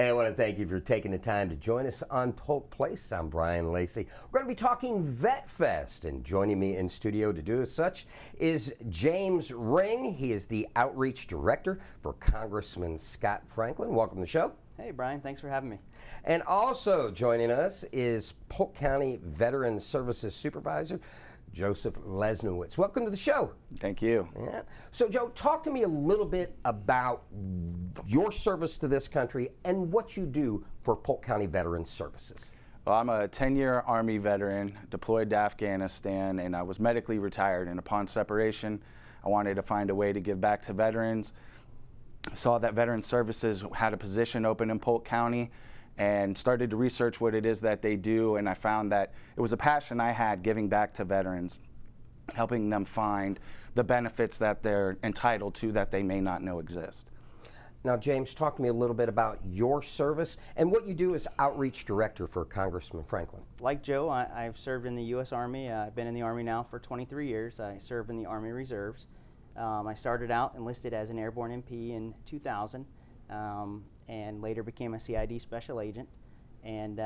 Hey, I want to thank you for taking the time to join us on Polk Place. I'm Brian Lacey. We're going to be talking Vet Fest, and joining me in studio to do as such is James Ring. He is the Outreach Director for Congressman Scott Franklin. Welcome to the show. Hey, Brian. Thanks for having me. And also joining us is Polk County Veteran Services Supervisor Joseph Lesniewicz. Welcome to the show. Thank you. Yeah. So, Joe, talk to me a little bit about your service to this country and what you do for Polk County Veteran Services. Well, I'm a 10-year Army veteran, deployed to Afghanistan, and I was medically retired. And upon separation, I wanted to find a way to give back to veterans. Saw that Veteran Services had a position open in Polk County, and started to research what it is that they do, and I found that it was a passion I had giving back to veterans, helping them find the benefits that they're entitled to that they may not know exist. Now, James, talk to me a little bit about your service and what you do as Outreach Director for Congressman Franklin. Like Joe, I've served in the U.S. Army. I've been in the Army now for 23 years. I served in the Army Reserves. I started out enlisted as an airborne MP in 2000. And later became a CID special agent. And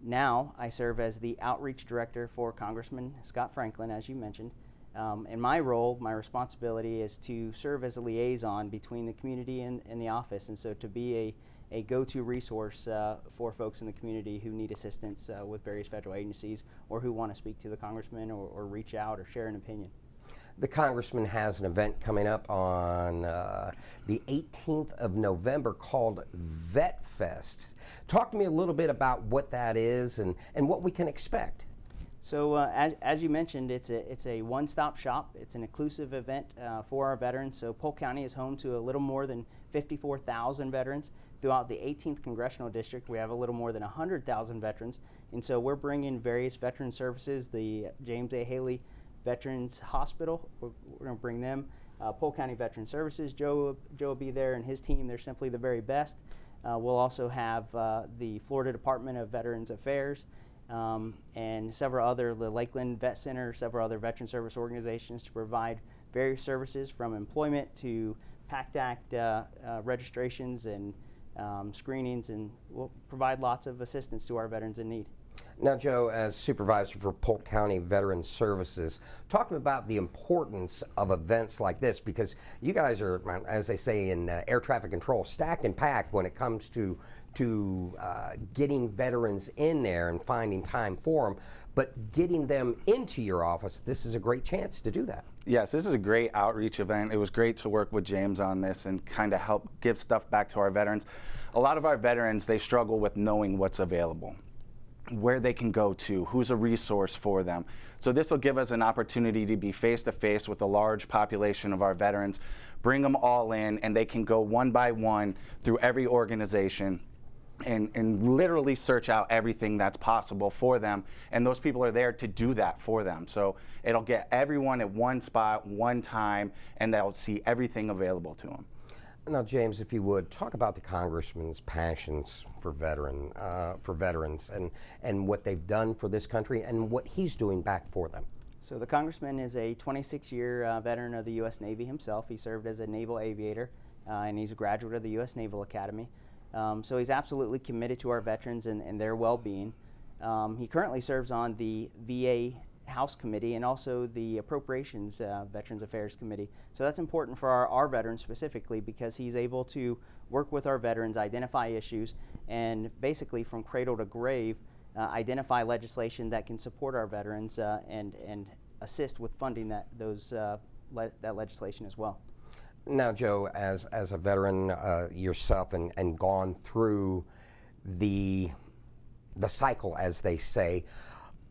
now I serve as the outreach director for Congressman Scott Franklin, as you mentioned. And my role, my responsibility is to serve as a liaison between the community and the office, and so to be a go-to resource for folks in the community who need assistance with various federal agencies or who want to speak to the congressman or reach out or share an opinion. The Congressman has an event coming up on the 18th of November called Vet Fest. Talk to me a little bit about what that is and what we can expect. So as you mentioned, it's a one-stop shop. It's an inclusive event for our veterans. So Polk County is home to a little more than 54,000 veterans. Throughout the 18th Congressional District, we have a little more than 100,000 veterans. And so we're bringing various veteran services, the James A. Haley Veterans Hospital. We're going to bring them. Polk County Veteran Services, Joe will be there, and his team. They're simply the very best. We'll also have the Florida Department of Veterans Affairs and several other, the Lakeland Vet Center, several other veteran service organizations to provide various services from employment to PACT Act registrations and screenings, and we'll provide lots of assistance to our veterans in need. Now, Joe, as Supervisor for Polk County Veteran Services, talk to me about the importance of events like this, because you guys are, as they say in air traffic control, stacked and packed when it comes to getting veterans in there and finding time for them, but getting them into your office, this is a great chance to do that. Yes, this is a great outreach event. It was great to work with James on this and kind of help give stuff back to our veterans. A lot of our veterans, they struggle with knowing what's available, where they can go to, who's a resource for them. So this will give us an opportunity to be face-to-face with a large population of our veterans, bring them all in, and they can go one by one through every organization and literally search out everything that's possible for them, and those people are there to do that for them. So it'll get everyone at one spot, one time, and they'll see everything available to them. Now, James, if you would, talk about the Congressman's passions for veterans and what they've done for this country and what he's doing back for them. So the Congressman is a 26-year veteran of the U.S. Navy himself. He served as a naval aviator, and he's a graduate of the U.S. Naval Academy. So he's absolutely committed to our veterans and their well-being. He currently serves on the VA House Committee and also the Appropriations Veterans Affairs Committee. So that's important for our veterans specifically, because he's able to work with our veterans, identify issues, and basically from cradle to grave identify legislation that can support our veterans and assist with funding that legislation as well. Now, Joe, as a veteran yourself and gone through the cycle, as they say,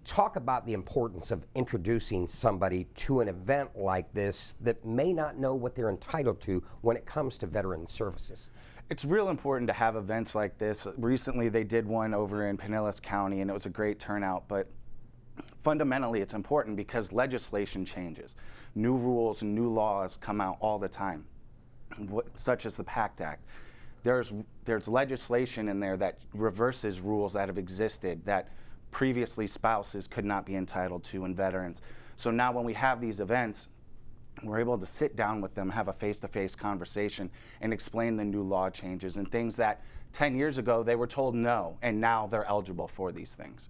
talk about the importance of introducing somebody to an event like this that may not know what they're entitled to when it comes to veteran services. It's real important to have events like this. Recently they did one over in Pinellas County, and it was a great turnout, but fundamentally it's important because legislation changes. New rules and new laws come out all the time, such as the PACT Act. There's legislation in there that reverses rules that have existed that previously spouses could not be entitled to and veterans. So now when we have these events, We're able to sit down with them, have a face-to-face conversation, and explain the new law changes and things that 10 years ago they were told no, and now they're eligible for these things.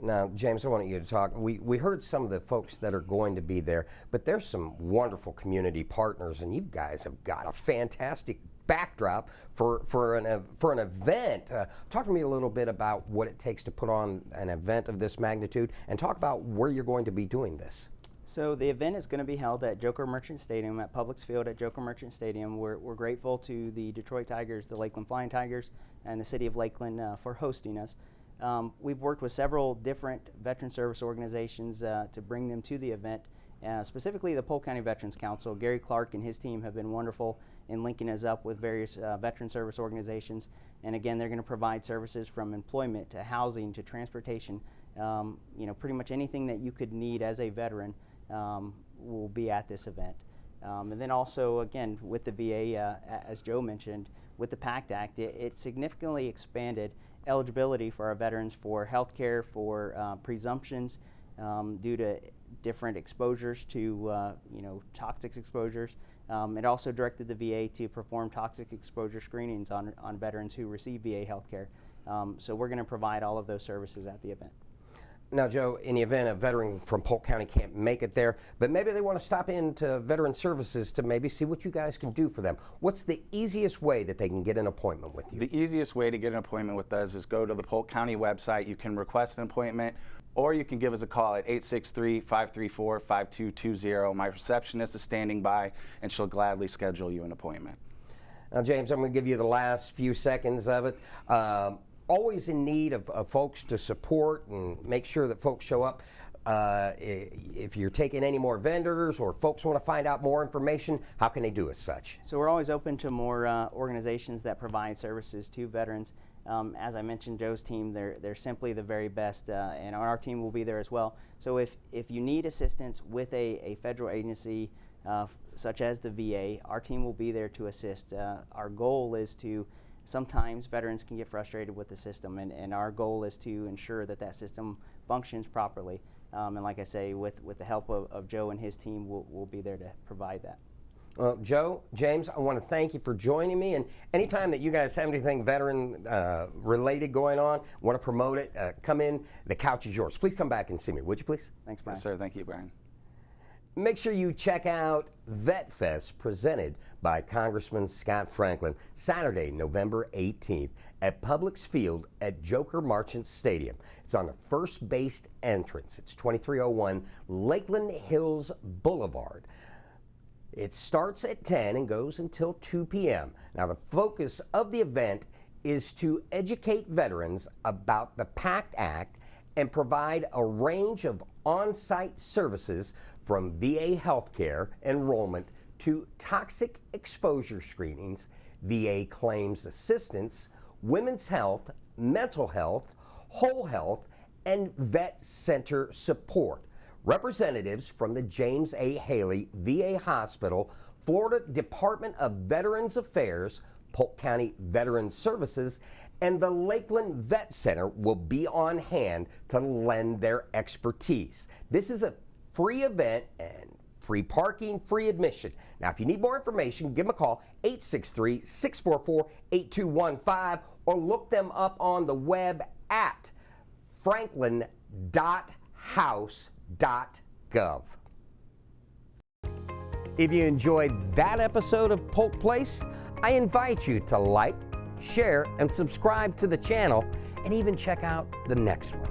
Now, James, I want you to talk. We heard some of the folks that are going to be there, but there's some wonderful community partners, and you guys have got a fantastic backdrop for an event. Talk to me a little bit about what it takes to put on an event of this magnitude, and talk about where you're going to be doing this. So the event is going to be held at Joker Merchant Stadium, at Publix Field at Joker Merchant Stadium. We're grateful to the Detroit Tigers, the Lakeland Flying Tigers, and the City of Lakeland for hosting us. We've worked with several different veteran service organizations to bring them to the event, specifically the Polk County Veterans Council. Gary Clark and his team have been wonderful in linking us up with various veteran service organizations. And again, they're going to provide services from employment to housing to transportation. Pretty much anything that you could need as a veteran will be at this event. And then also, again, with the VA, as Joe mentioned, with the PACT Act, it significantly expanded eligibility for our veterans for health care, for presumptions due to different exposures to toxic exposures. It also directed the VA to perform toxic exposure screenings on veterans who receive VA health care. So we're going to provide all of those services at the event. Now, Joe, in the event a veteran from Polk County can't make it there, but maybe they want to stop into Veteran Services to maybe see what you guys can do for them, what's the easiest way that they can get an appointment with you? The easiest way to get an appointment with us is go to the Polk County website. You can request an appointment, or you can give us a call at 863-534-5220. My receptionist is standing by, and she'll gladly schedule you an appointment. Now, James, I'm going to give you the last few seconds of it. Always in need of folks to support and make sure that folks show up. If you're taking any more vendors or folks want to find out more information, how can they do as such? So we're always open to more organizations that provide services to veterans. As I mentioned, Joe's team, they're simply the very best, and our team will be there as well. So if you need assistance with a federal agency such as the VA, our team will be there to assist. Our goal is to sometimes veterans can get frustrated with the system, and our goal is to ensure that system functions properly. And like I say, with the help of Joe and his team, we'll be there to provide that. Well, Joe, James, I want to thank you for joining me. And anytime that you guys have anything veteran related going on, want to promote it, come in. The couch is yours. Please come back and see me, would you please? Thanks, Brian. Yes, sir. Thank you, Brian. Make sure you check out Vet Fest, presented by Congressman Scott Franklin, Saturday, November 18th at Publix Field at Joker Merchant Stadium. It's on the first base entrance. It's 2301 Lakeland Hills Boulevard. It starts at 10 and goes until 2 p.m. Now, the focus of the event is to educate veterans about the PACT Act and provide a range of on-site services from VA healthcare enrollment to toxic exposure screenings, VA claims assistance, women's health, mental health, whole health, and vet center support. Representatives from the James A. Haley VA Hospital, Florida Department of Veterans Affairs, Polk County Veteran Services, and the Lakeland Vet Center will be on hand to lend their expertise. This is a free event and free parking, free admission. Now, if you need more information, give them a call, 863-644-8215, or look them up on the web at franklin.house.gov. If you enjoyed that episode of Polk Place, I invite you to like, share, and subscribe to the channel, and even check out the next one.